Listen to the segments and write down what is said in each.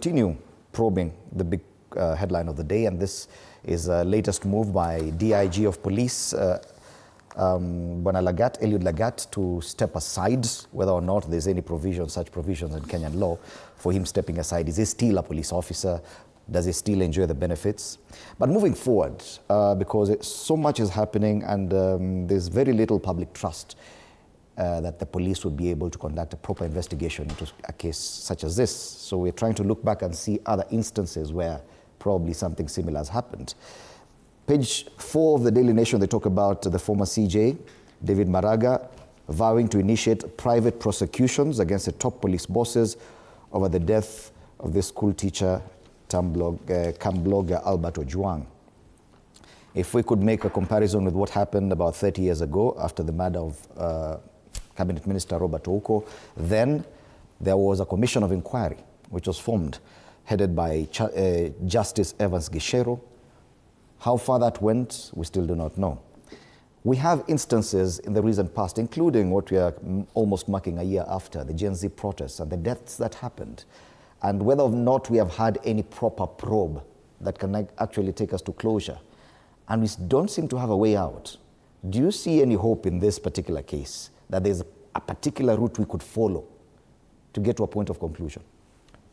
continue probing the big headline of the day, and this is a latest move by DIG of Police, Lagat, Eliud Lagat, to step aside, whether or not there's any provision, such provisions in Kenyan law, for him stepping aside. Is he still a police officer? Does he still enjoy the benefits? But moving forward, because so much is happening and there's very little public trust that the police would be able to conduct a proper investigation into a case such as this. So we're trying to look back and see other instances where probably something similar has happened. Page 4 of the Daily Nation, they talk about the former CJ, David Maraga, vowing to initiate private prosecutions against the top police bosses over the death of the school teacher, camp blogger Albert Ojwang. If we could make a comparison with what happened about 30 years ago after the murder of Cabinet Minister Robert Ouko, then there was a commission of inquiry which was formed, headed by Justice Evans Gishero. How far that went, we still do not know. We have instances in the recent past, including what we are almost marking a year after, the Gen Z protests and the deaths that happened, and whether or not we have had any proper probe that can actually take us to closure. And we don't seem to have a way out. Do you see any hope in this particular case, that there's a particular route we could follow to get to a point of conclusion?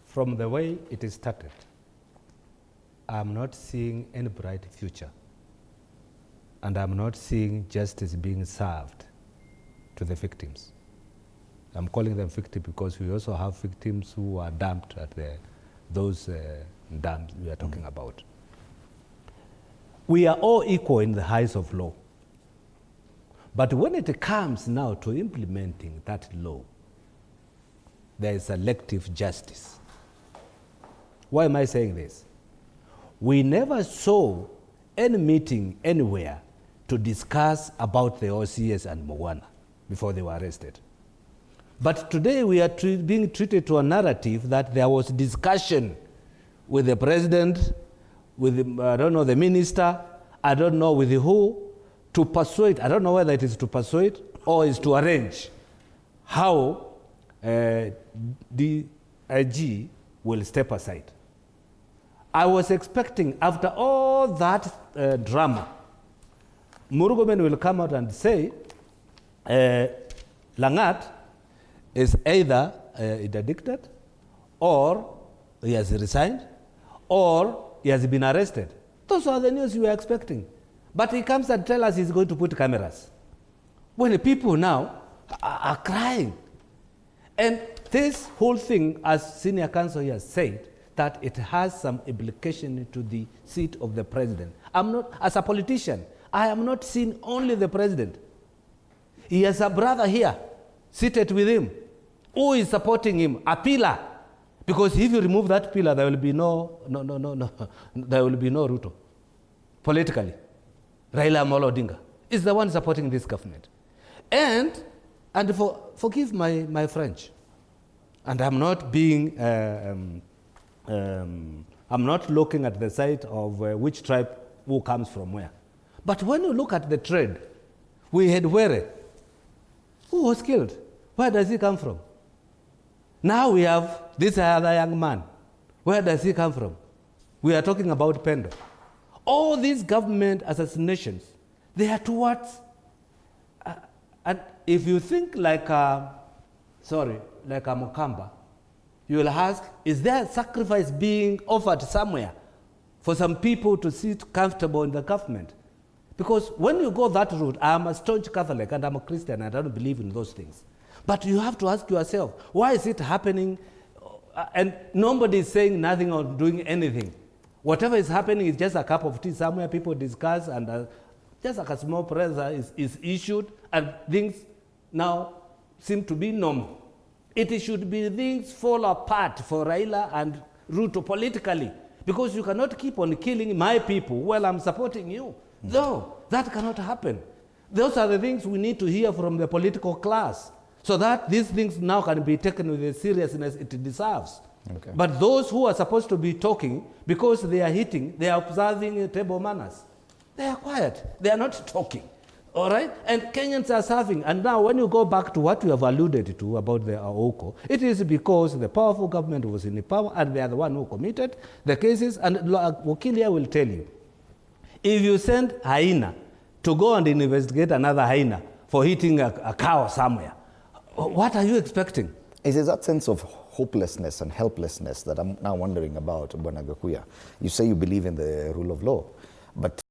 From the way it is started, I'm not seeing any bright future. And I'm not seeing justice being served to the victims. I'm calling them victims because we also have victims who are dumped at those dams we are talking about. We are all equal in the eyes of law. But when it comes now to implementing that law, there is selective justice. Why am I saying this? We never saw any meeting anywhere to discuss about the OCS and Mowana before they were arrested. But today we are being treated to a narrative that there was discussion with the president, with the minister, I don't know with who, to persuade, I don't know whether it is to persuade or is to arrange how the DIG will step aside. I was expecting, after all that drama, Murkomen will come out and say, Lagat is either interdicted, or he has resigned, or he has been arrested. Those are the news we were expecting. But he comes and tells us he's going to put cameras. When the people now are crying. And this whole thing, as senior counsel has said, that it has some implication to the seat of the president. I'm not, as a politician, I am not seeing only the president. He has a brother here, seated with him, who is supporting him, a pillar. Because if you remove that pillar, there will be there will be no Ruto, politically. Raila Amolo Odinga is the one supporting this government. And forgive my French, and I'm not being, I'm not looking at the side of which tribe who comes from where. But when you look at the trade, we had Were, who was killed. Where does he come from? Now we have this other young man. Where does he come from? We are talking about Pendo. All these government assassinations, they are towards, and if you think like a Mukamba, you will ask, is there a sacrifice being offered somewhere for some people to sit comfortable in the government? Because when you go that route, I am a staunch Catholic and I'm a Christian and I don't believe in those things. But you have to ask yourself, why is it happening? And nobody is saying nothing or doing anything. Whatever is happening is just a cup of tea somewhere, people discuss, and just like a small pressure is issued, and things now seem to be normal. It should be things fall apart for Raila and Ruto politically, because you cannot keep on killing my people while I'm supporting you. No, that cannot happen. Those are the things we need to hear from the political class, so that these things now can be taken with the seriousness it deserves. Okay. But those who are supposed to be talking, because they are hitting, they are observing table manners. They are quiet. They are not talking. All right? And Kenyans are suffering. And now when you go back to what we have alluded to about the Aoko, it is because the powerful government was in the power and they are the one who committed the cases. And Wakilia will tell you, if you send hyena to go and investigate another hyena for hitting a cow somewhere, what are you expecting? Is it that sense of hopelessness and helplessness that I'm now wondering about, Bwana Gakuya? You say you believe in the rule of law, but